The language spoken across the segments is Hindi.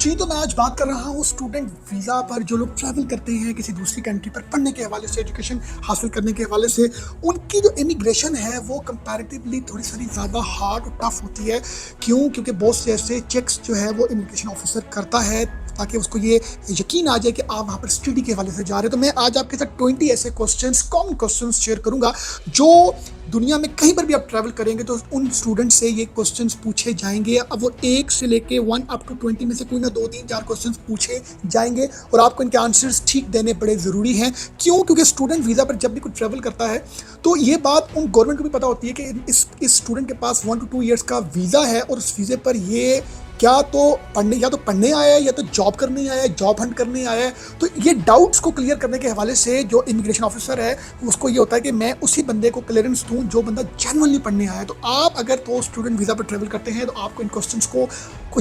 जी, तो मैं आज बात कर रहा हूँ स्टूडेंट वीज़ा पर जो लोग ट्रैवल करते हैं किसी दूसरी कंट्री पर पढ़ने के हवाले से, एजुकेशन हासिल करने के हवाले से। उनकी जो इमिग्रेशन है वो कंपैरेटिवली थोड़ी सारी ज़्यादा हार्ड और टफ होती है। क्यों? क्योंकि बहुत से ऐसे चेक्स जो है वो इमिग्रेशन ऑफिसर करता है ताकि उसको ये यकीन आ जाए कि आप वहाँ पर स्टडी के हवाले से जा रहे हो। तो मैं आज आपके साथ 20 ऐसे क्वेश्चंस, कॉमन क्वेश्चंस शेयर करूँगा जो दुनिया में कहीं पर भी आप ट्रैवल करेंगे तो उन स्टूडेंट से ये क्वेश्चंस पूछे जाएंगे। अब वो 1 से लेके 1 अप टू 20 में से कोई ना 2, 3, 4 क्वेश्चंस पूछे जाएंगे और आपको इनके आंसर्स ठीक देने बड़े ज़रूरी हैं। क्यों? क्योंकि स्टूडेंट वीज़ा पर जब भी कोई ट्रैवल करता है तो ये बात उन गवर्नमेंट को भी पता होती है कि इस स्टूडेंट के पास 1 to 2 ईयर्स का वीज़ा है और उस वीज़े पर ये क्या तो पढ़ने आया है या तो जॉब करने आया है, जॉब हंट करने आया है। तो ये डाउट्स को क्लियर करने के हवाले से जो इमिग्रेशन ऑफिसर है उसको ये होता है कि मैं उसी बंदे को क्लियरेंस दूं जो बंदा जेन्युइनली पढ़ने आया है। तो आप अगर तो स्टूडेंट वीज़ा पर ट्रैवल करते हैं तो आपको इन क्वेश्चंस को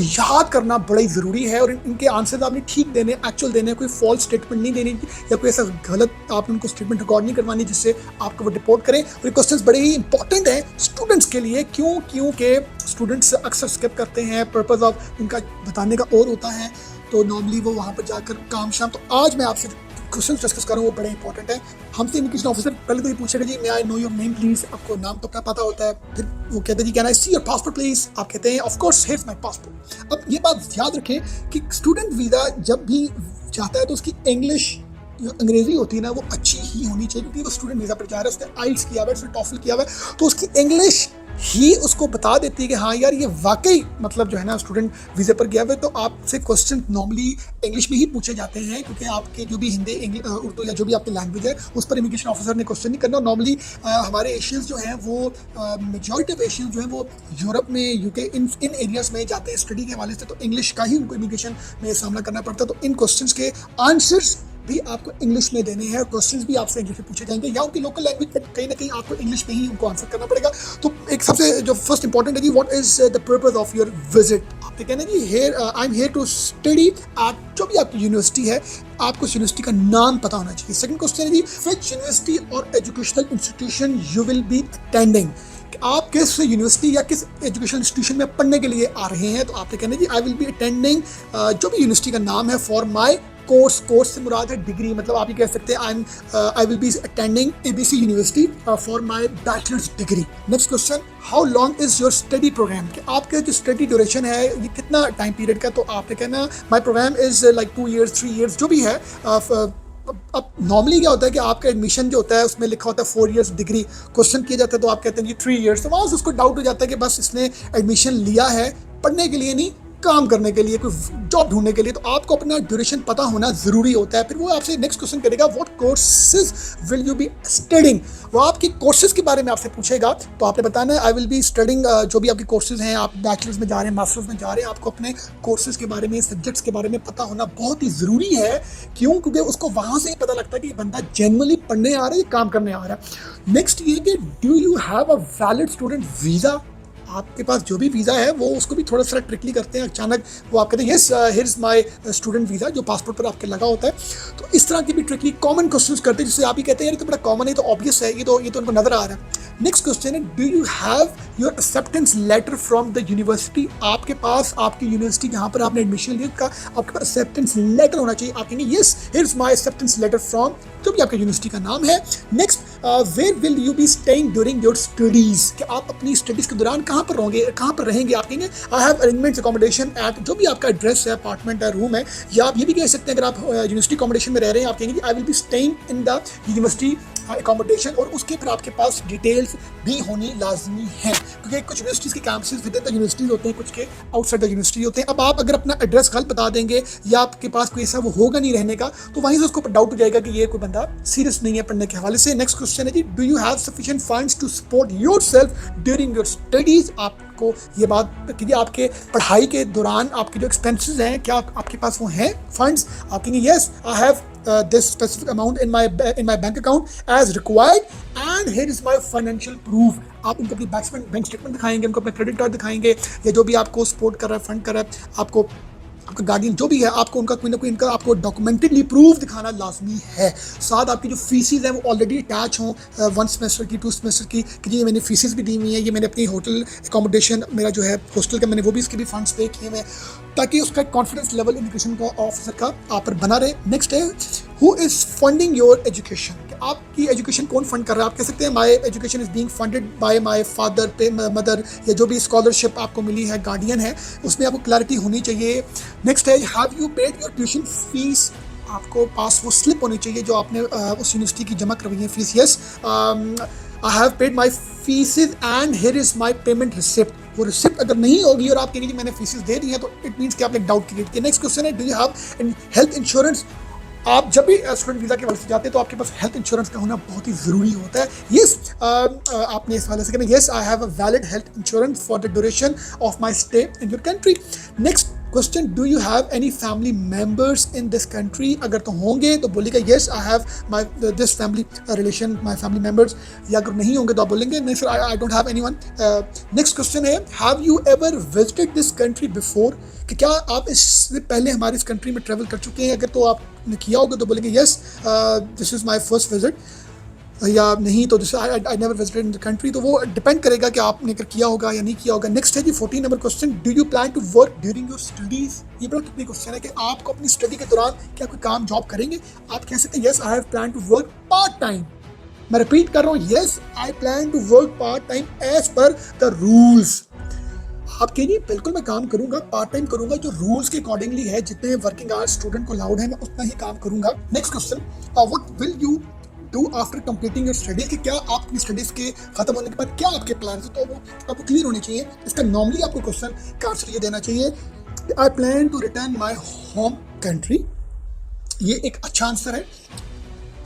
याद करना बड़ा ही ज़रूरी है और इनके आंसर्स आपने ठीक देने, एक्चुअल देने, कोई फॉल्स स्टेटमेंट नहीं देनी या कोई ऐसा गलत आपने उनको स्टेटमेंट रिकॉर्ड नहीं करवानी जिससे आपको वो डिपोर्ट करें। और ये क्वेश्चंस बड़े ही इंपॉर्टेंट हैं स्टूडेंट्स के लिए। क्योंकि स्टूडेंट्स अक्सर स्किप करते हैं, पर्पज़ ऑफ उनका बताने का और होता है, तो नॉर्मली वो वहाँ पर जाकर काम शाम। तो आज मैं आपसे क्वेश्चन डिस्कस कर रहा हूँ वो बड़े इंपॉर्टेंट है। हमसे इमिग्रेशन ऑफिसर पहले तो ये पूछेगा जी, may I know your name please. आपको नाम तो क्या पता होता है। फिर वो कहते हैं जी can I see your passport please. आप कहते हैं of course here's my passport. अब ये बात याद रखें कि स्टूडेंट वीज़ा जब भी जाता है तो उसकी इंग्लिश जो अंग्रेजी होती है ना वो अच्छी ही होनी चाहिए, क्योंकि वो स्टूडेंट वीज़ा पर जा रहा है, उसने आइल्स किया हुआ है, उसने टॉफल किया हुआ है, तो उसकी इंग्लिश ही उसको बता देती है कि हाँ यार ये वाकई मतलब जो है ना स्टूडेंट वीज़े पर गया हुआ है। तो आपसे क्वेश्चन नॉर्मली इंग्लिश में ही पूछे जाते हैं क्योंकि आपके जो भी हिंदी, उर्दू या जो भी आपकी लैंग्वेज है उस पर इमिग्रेशन ऑफिसर ने क्वेश्चन नहीं करना। नॉर्मली हमारे एशियंस जो हैं वो मेजॉरिटी ऑफ एशियंस जो हैं वो यूरोप में, यूके, इन एरियाज़ में जाते हैं स्टडी के हवाले से, तो इंग्लिश का ही उनको इमिग्रेशन में सामना करना पड़ता है। तो इन क्वेश्चन के आंसर्स भी आपको इंग्लिश में देने हैं, क्वेश्चंस भी आपसे इंग्लिश में पूछे जाएंगे या उनकी लोकल लैंग्वेज में कहीं ना कहीं आपको इंग्लिश में ही उनको आंसर करना पड़ेगा। तो एक सबसे जो फर्स्ट इंपॉर्टेंट है जी, what is the purpose of your visit. आपने कहना जी here I am here to study at जो भी आपकी यूनिवर्सिटी है, आपको उस यूनिवर्सिटी का नाम पता होना चाहिए। सेकंड क्वेश्चन है जी, व्हिच यूनिवर्सिटी और educational institution you will be attending. आप किस यूनिवर्सिटी या किस एजुकेशनल इंस्टीट्यूशन में पढ़ने के लिए आ रहे हैं। तो आपने कहना जी आई विल बी अटेंडिंग जो भी यूनिवर्सिटी का नाम है फॉर माई कोर्स से मुराद है डिग्री, मतलब आप ये कह सकते हैं I will be attending ABC university for my bachelor's degree. Next question, how long is your study program. कि आपका जो स्टडी ड्यूरेशन है ये कितना टाइम पीरियड का। तो आपने कहना my program is like 2 years 3 years जो भी है। अब नॉर्मली क्या होता है कि आपका एडमिशन जो होता है उसमें लिखा होता है 4 years डिग्री, क्वेश्चन किया जाता है तो आप कहते हैं जी 3 years। तो वहाँ से उसको डाउट हो जाता है कि बस इसने एडमिशन लिया है पढ़ने के लिए नहीं, काम करने के लिए, कोई जॉब ढूंढने के लिए। तो आपको अपना ड्यूरेशन पता होना ज़रूरी होता है। फिर वो आपसे नेक्स्ट क्वेश्चन करेगा what courses will you be studying. वो आपके कोर्सेज के बारे में आपसे पूछेगा तो आपने बताना है आई विल बी स्टडिंग जो भी आपके कोर्सेज हैं, आप बैचलर्स में जा रहे हैं, मास्टर्स में जा रहे हैं, आपको अपने कोर्सेज के बारे में, सब्जेक्ट्स के बारे में पता होना बहुत ही ज़रूरी है। क्यों? क्योंकि उसको वहाँ से ही पता लगता है कि बंदा जेन्युइनली पढ़ने आ रहा है, काम करने आ रहा है। नेक्स्ट ये कि do you have a valid student visa. आपके पास जो भी वीज़ा है वो उसको भी थोड़ा सा ट्रिकली करते हैं। अचानक वो आप कहते हैं yes here is my student visa जो पासपोर्ट पर आपके लगा होता है। तो इस तरह की भी ट्रिकली कॉमन क्वेश्चंस करते हैं जिससे आप ही कहते हैं यार ये तो बड़ा कॉमन है, तो ऑब्वियस है, ये तो उनको नजर आ रहा है। नेक्स्ट क्वेश्चन है do you have your acceptance letter from the university. आपके पास आपकी यूनिवर्सिटी जहाँ पर आपने एडमिशन लिया का आपके पास एक्सेप्टेंस लेटर होना चाहिए। आप कहेंगे yes here is my acceptance letter from जो भी आपका यूनिवर्सिटी का नाम है। Next where will you be staying during your studies. कि आप अपनी स्टडीज के दौरान कहाँ पर रहेंगे। आप कहेंगे I have arrangements accommodation at जो भी आपका एड्रेस है, अपार्टमेंट है, रूम है। या आप ये भी कह सकते हैं अगर आप यूनिवर्सिटी अकोमोडेशन में रह रहे हैं आप कहेंगे आई will be staying in the university accommodation. और उसके फिर आपके पास डिटेल्स भी होनी लाजमी है क्योंकि कुछ यूनिवर्सिटीज़ के campuses with in the universities होते हैं, कुछ के आउटसाइड द यूनिवर्सिटी होते हैं। अब आप अगर अपना एड्रेस गलत बता देंगे या आपके पास कोई ऐसा वो होगा नहीं रहने का तो वहीं से उसको डाउट हो जाएगा कि ये कोई बंदा सीरियस नहीं है पढ़ने के हवाले से। नेक्स्ट क्वेश्चन है जी do you have sufficient funds to support yourself during your studies. आपको ये बात कीजिए आपके पढ़ाई के दौरान आपके जो एक्सपेंसेस हैं क्या आपके पास वो हैं फंड्स। आप कहेंगे yes I have this specific amount in my bank account as required and here is my financial proof। आप उनको अपनी बैंक स्टेटमेंट दिखाएंगे, उनको अपना क्रेडिट कार्ड दिखाएंगे या जो भी आपको सपोर्ट कर रहा है, फंड कर रहा है, आपको आपका गार्डियन जो भी है, आपको उनका कोई ना कोई इनका आपको डॉक्यूमेंटेडली प्रूफ दिखाना लाजमी है। साथ आपकी जो फीसिस हैं वो ऑलरेडी अटैच हों 1 सेमेस्टर की 2 सेमेस्टर की, कि ये मैंने फीसिस भी दी हुई है, ये मैंने अपनी होटल अकोमोडेशन मेरा जो है हॉस्टल का मैंने वो भी इसके भी फंड्स पे किए हुए हैं, ताकि उसका कॉन्फिडेंस लेवल इमिग्रेशन का ऑफिसर का आप पर बना रहे। नेक्स्ट है who is funding your education, कि आपकी एजुकेशन कौन फंड कर रहा है। आप कह सकते हैं my education is being funded by my father पे मदर, या जो भी स्कॉलरशिप आपको मिली है गार्डियन है, उसमें आपको क्लैरिटी होनी चाहिए। नेक्स्ट है have you paid your tuition fees, आपको पास वो स्लिप होनी चाहिए जो आपने उस यूनिवर्सिटी की जमा करवाई है fees. Yes I have paid my fees and here is my payment receipt, वो रिसिप्ट अगर नहीं होगी और आप कहेंगे मैंने फीसिस दे दी है तो इट मीन्स कि आपने डाउट क्रिएट किया। नेक्स्ट क्वेश्चन है do you have health insurance, आप जब भी स्टूडेंट वीज़ा के वजह से जाते हैं तो आपके पास हेल्थ इंश्योरेंस का होना बहुत ही ज़रूरी होता है। यस आपने इस वाले से कहना yes I have a valid health insurance for the duration of my stay in your country. Next question do you have any family members in this country, अगर तो होंगे तो बोलेगा yes I have my this family relation my family members, या अगर नहीं होंगे तो आप बोलेंगे नहीं sir I don't have anyone. Next question है have you ever visited this country before, कि क्या आप इससे पहले हमारे इस कंट्री में ट्रैवल कर चुके हैं, अगर तो आपने किया होगा तो बोलेंगे yes this is my first visit, या नहीं तो जैसे I never visited in the country, तो वो डिपेंड करेगा कि आपने अगर किया होगा या नहीं किया होगा। नेक्स्ट है जी 14 number question do you plan to work during your studies, ये बड़ा कितनी क्वेश्चन है कि आपको अपनी स्टडी के दौरान क्या कोई काम जॉब करेंगे। आप कह सकते हैं yes I have plan to work part time, मैं रिपीट कर रहा हूँ yes I plan to work part time as per the rules. आप कहिए बिल्कुल मैं काम करूंगा, पार्ट टाइम करूंगा, जो रूल्स के अकॉर्डिंगली है, जितने वर्किंग आवर्स स्टूडेंट को अलाउड है मैं उतना ही काम करूंगा। Next question what will you do after completing your studies, कि क्या आप अपनी स्टडीज़ के खत्म होने के बाद क्या आपके प्लान है, तो वो आपको क्लियर होने चाहिए। इसका नॉर्मली आपको क्वेश्चन का आंसर ये देना चाहिए I plan to return my home country, ये एक अच्छा आंसर है।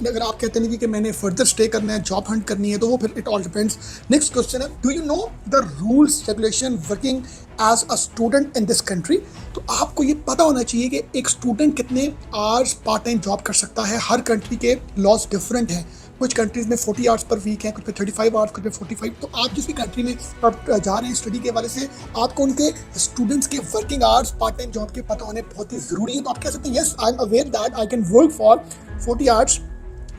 अगर आप कहते हैं कि मैंने फर्दर स्टे करना है, जॉब हंट करनी है, तो वो फिर it all depends. Next question है do you know the rules regulation working as a student in this country, तो आपको ये पता होना चाहिए कि एक स्टूडेंट कितने आवर्स पार्ट टाइम जॉब कर सकता है। हर कंट्री के लॉज डिफरेंट हैं, कुछ कंट्रीज़ में 40 आवर्स पर वीक है, कुछ पे 35 आवर्स, कुछ पे 45। तो आप जिस भी कंट्री में जा रहे हैं स्टडी के हवाले से आपको उनके स्टूडेंट्स के working hours part time job के पता होने बहुत ही ज़रूरी है। तो आप कह सकते हैं yes I am aware that I can work for 40 hours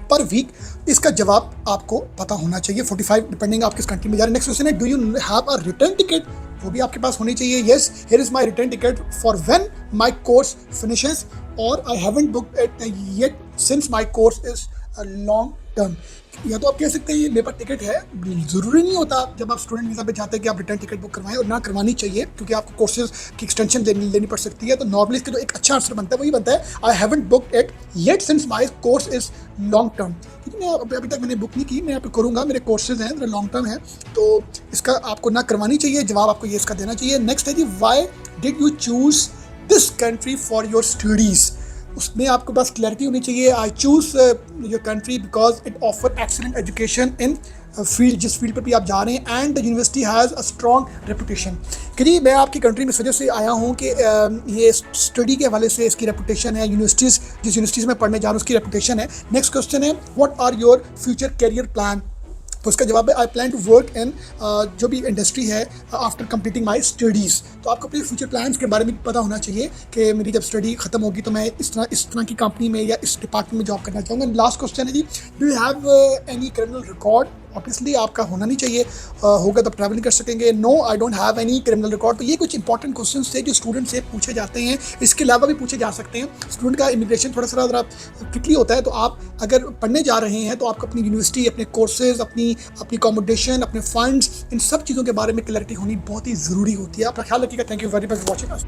per week, इसका जवाब आपको पता होना चाहिए। 45 डिपेंडिंग आप किस कंट्री में जा रहे हैं। नेक्स्ट क्वेश्चन है do you have a return ticket, वो भी आपके पास होनी चाहिए। Yes here is my return ticket for when my course finishes, और I haven't booked it yet since my course is long term. या तो आप कह सकते हैं ये मेरे पास टिकट है, ज़रूरी नहीं होता जब आप स्टूडेंट वीज़ा पे जाते हैं कि आप रिटर्न टिकट बुक करवाएं, और ना करवानी चाहिए क्योंकि आपको कोर्सेज की एक्सटेंशन लेनी पड़ सकती है। तो नॉर्मली इसका जो एक अच्छा आंसर बनता है वही बनता है आई haven't booked it yet since my course is long term, क्योंकि मैं अभी तक मैंने बुक नहीं की, मैं यहाँ पे करूँगा, मेरे कोर्सेज हैं, मेरे लॉन्ग टर्म है, तो इसका आपको ना करवानी चाहिए, जवाब आपको ये इसका देना चाहिए। नेक्स्ट है जी why did you choose this country for your studies, उसमें आपको बस क्लैरिटी होनी चाहिए। I choose your country because it offer excellent education in field, जिस फील्ड पर भी आप जा रहे हैं, and the university has a strong reputation, कि जी मैं आपकी कंट्री में इस वजह से आया हूँ कि ये स्टडी के हवाले से इसकी रेपुटेशन है, यूनिवर्सिटीज़ जिस यूनिवर्सिटीज़ में पढ़ने जा रहा हूँ उसकी रेपुटेशन है। नेक्स्ट क्वेश्चन है what are your future career plan, तो उसका जवाब है I plan to work in जो भी इंडस्ट्री है आफ्टर कंप्लीटिंग माई स्टडीज़। तो आपको अपने फ्यूचर प्लान्स के बारे में पता होना चाहिए कि मेरी जब स्टडी खत्म होगी तो मैं इस तरह की कंपनी में या इस डिपार्टमेंट में जॉब करना चाहूँगा। लास्ट क्वेश्चन है जी do you have any criminal record, obviously आपका होना नहीं चाहिए, होगा तो ट्रैवल कर सकेंगे। No I don't have any criminal record. तो ये कुछ इंपॉर्टेंट क्वेश्चन थे जो स्टूडेंट से पूछे जाते हैं, इसके अलावा भी पूछे जा सकते हैं। स्टूडेंट का इमिग्रेशन थोड़ा सा ज़रा क्विकली होता है, तो आप अगर पढ़ने जा रहे हैं तो आपको अपनी यूनिवर्सिटी, अपने कोर्सेज, अपनी अकोमोडेशन, अपने फंड्स, इन सब चीज़ों के बारे में क्लैरिटी होनी बहुत ही ज़रूरी होती है। अपना ख्याल रखिएगा। Thank you very much for watching us.